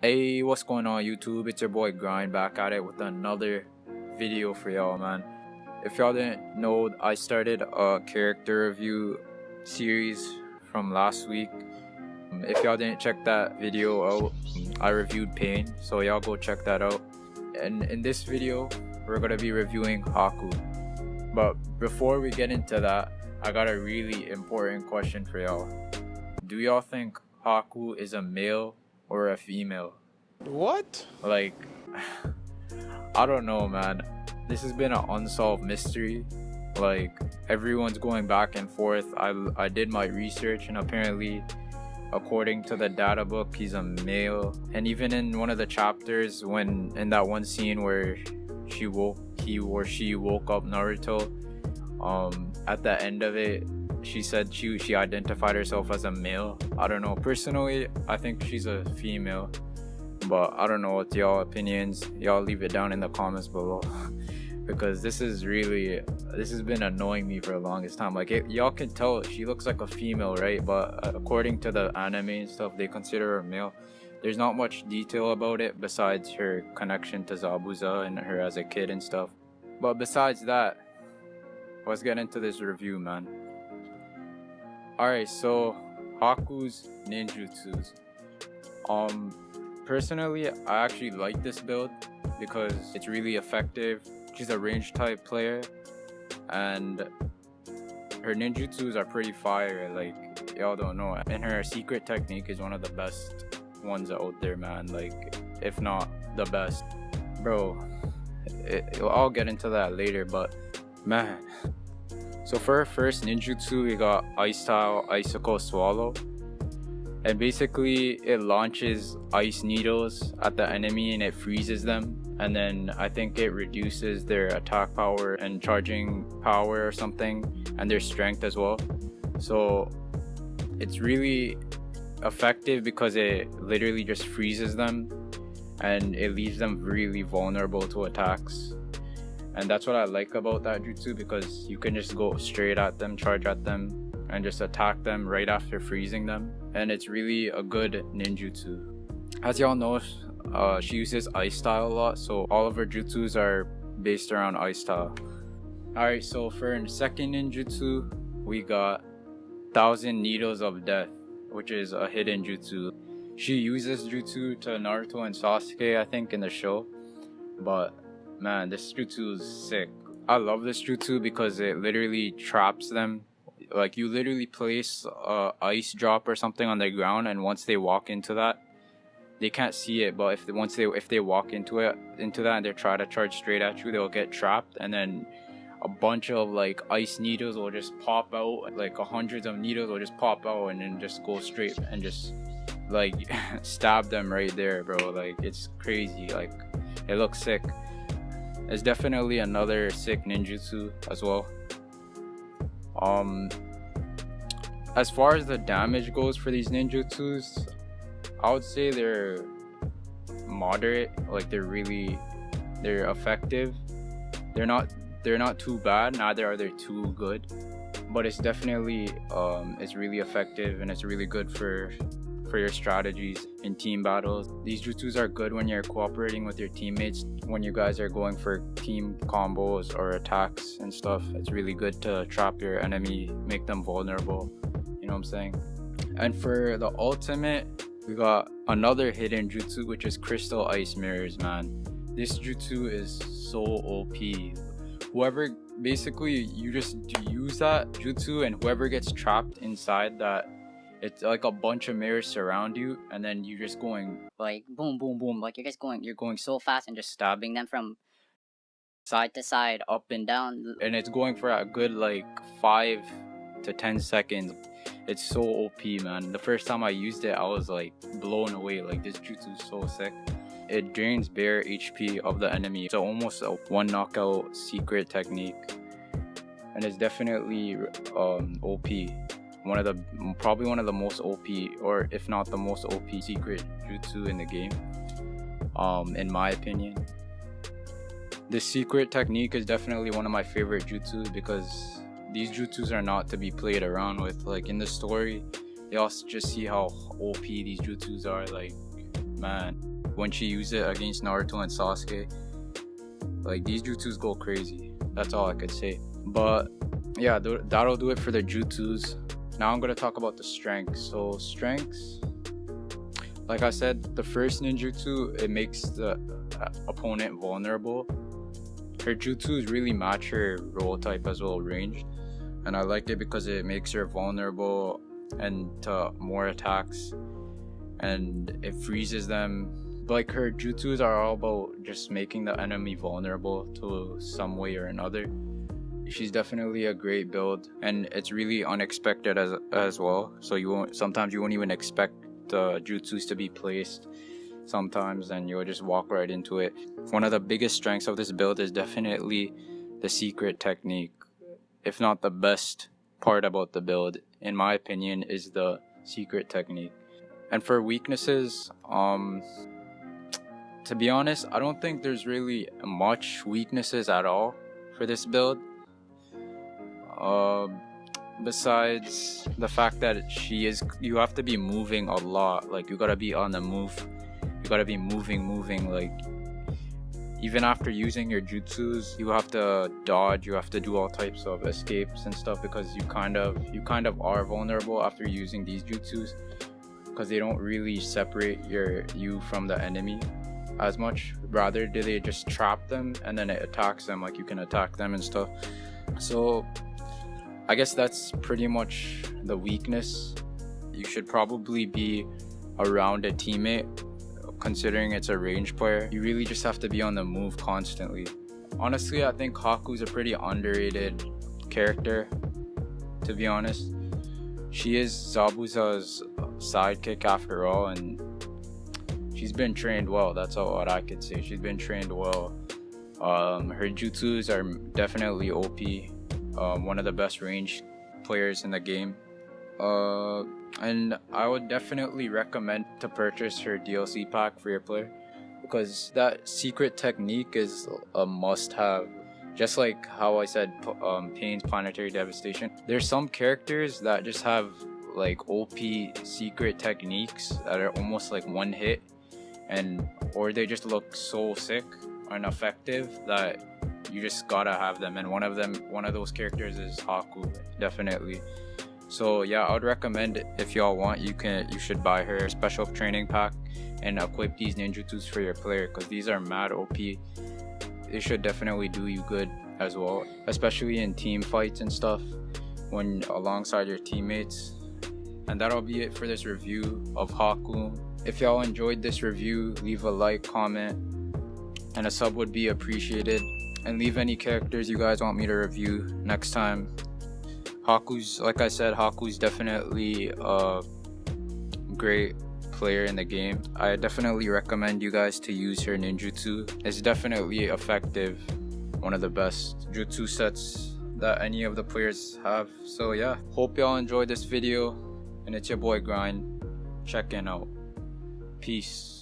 Hey, what's going on YouTube? It's your boy Grind back at it with another video for y'all, man. If y'all didn't know, I started a character review series from last week. If y'all didn't check that video out, I reviewed Pain, so y'all go check that out. And in this video, we're gonna be reviewing Haku. But before we get into that, I got a really important question for y'all. Do y'all think Haku is a male or a female? What? Like, I don't know, man. This has been an unsolved mystery. Like, everyone's going back and forth. I did my research, and apparently, according to the data book, he's a male. And even in one of the chapters, when in that one scene where he or she woke up Naruto, at the end of it, she said she identified herself as a male. I don't know. Personally, I think she's a female, but I don't know what y'all opinions. Y'all leave it down in the comments below. Because this has been annoying me for the longest time. Like, y'all can tell she looks like a female, right? But according to the anime and stuff, they consider her male. There's not much detail about it besides her connection to Zabuza and her as a kid and stuff. But besides that, let's get into this review, man. Alright, so Haku's ninjutsus. Personally, I actually like this build because it's really effective. She's a range type player, and her ninjutsus are pretty fire. Like, y'all don't know, and her secret technique is one of the best ones out there, man. Like, if not the best, bro. I'll get into that later, but man. So for her first ninjutsu, we got Ice Style Icicle Swallow. And basically, it launches ice needles at the enemy and it freezes them. And then I think it reduces their attack power and charging power or something, and their strength as well. So it's really effective because it literally just freezes them and it leaves them really vulnerable to attacks. And that's what I like about that jutsu, because you can just go straight at them, charge at them, and just attack them right after freezing them. And it's really a good ninjutsu. As y'all know, she uses ice style a lot, so all of her jutsus are based around ice style. Alright, so for her second ninjutsu, we got 1,000 Needles of Death, which is a hidden jutsu. She uses jutsu to Naruto and Sasuke, I think, in the show. But man, this jutsu is sick. I love this jutsu because it literally traps them. Like, you literally place a ice drop or something on the ground, and once they walk into that, they can't see it. But if they walk into that and they try to charge straight at you, they'll get trapped, and then a bunch of like ice needles will just pop out. Like hundreds of needles will just pop out and then just go straight and just like stab them right there, bro. Like, it's crazy. Like, it looks sick. It's definitely another sick ninjutsu as well. As far as the damage goes for these ninjutsus, I would say they're moderate. Like, they're effective. They're not too bad, neither are they too good. But it's definitely it's really effective, and it's really good for your strategies in team battles. These jutsus are good when you're cooperating with your teammates, when you guys are going for team combos or attacks and stuff. It's really good to trap your enemy, make them vulnerable, you know what I'm saying? And for the ultimate, we got another hidden jutsu, which is Crystal Ice Mirrors, man. This jutsu is so OP. Whoever, basically, you just use that jutsu, and whoever gets trapped inside that, it's like a bunch of mirrors surround you, and then you're just going like boom, boom, boom. Like, you're going so fast and just stabbing them from side to side, up and down. and it's going for a good like 5 to 10 seconds. It's so OP, man. The first time I used it, I was like blown away. Like, this jutsu is so sick. It drains bare HP of the enemy. It's almost a one knockout secret technique, and it's definitely OP. Probably one of the most OP, or if not the most OP secret jutsu in the game, in my opinion. The secret technique is definitely one of my favorite jutsus, because these jutsus are not to be played around with. Like, in the story, y'all just see how OP these jutsus are. Like, man, when she used it against Naruto and Sasuke, like these jutsus go crazy. That's all I could say. But yeah, that'll do it for the jutsus. Now I'm gonna talk about the strengths. So strengths, like I said, the first ninjutsu, it makes the opponent vulnerable. Her jutsus really match her role type as well, ranged, and I like it because it makes her vulnerable and to more attacks, and it freezes them. Like her jutsus are all about just making the enemy vulnerable to some way or another. She's definitely a great build, and it's really unexpected as well. So sometimes you won't even expect the jutsus to be placed sometimes, and you'll just walk right into it. One of the biggest strengths of this build is definitely the secret technique. If not the best part about the build, in my opinion, is the secret technique. And for weaknesses, to be honest, I don't think there's really much weaknesses at all for this build. Besides the fact that you have to be moving a lot. Like you gotta be on the move. You gotta be moving. Like even after using your jutsus, you have to dodge. You have to do all types of escapes and stuff because you kind of are vulnerable after using these jutsus, because they don't really separate you from the enemy as much. Rather do they just trap them and then it attacks them, like you can attack them and stuff. So I guess that's pretty much the weakness. You should probably be around a teammate, considering it's a range player. You really just have to be on the move constantly. Honestly, I think Haku'S a pretty underrated character, to be honest. She is Zabuza's sidekick after all, and she's been trained well. That's all what I could say. She's been trained well. Her jutsus are definitely OP. One of the best range players in the game. And I would definitely recommend to purchase her DLC pack for your player, because that secret technique is a must-have. Just like how I said, Pain's Planetary Devastation. There's some characters that just have like OP secret techniques that are almost like one hit, or they just look so sick and effective that you just gotta have them. And one of those characters is Haku, definitely. So yeah, I would recommend, if y'all want, you should buy her special training pack and equip these ninjutsus for your player, because these are mad OP. They should definitely do you good as well, especially in team fights and stuff when alongside your teammates. And that'll be it for this review of Haku. If y'all enjoyed this review, leave a like, comment, and a sub would be appreciated. And leave any characters you guys want me to review next time. Haku'S, like I said, Haku'S definitely a great player in the game. I definitely recommend you guys to use her ninjutsu. It's definitely effective. One of the best jutsu sets that any of the players have. So yeah, hope y'all enjoyed this video. And it's your boy Grind, checking out. Peace.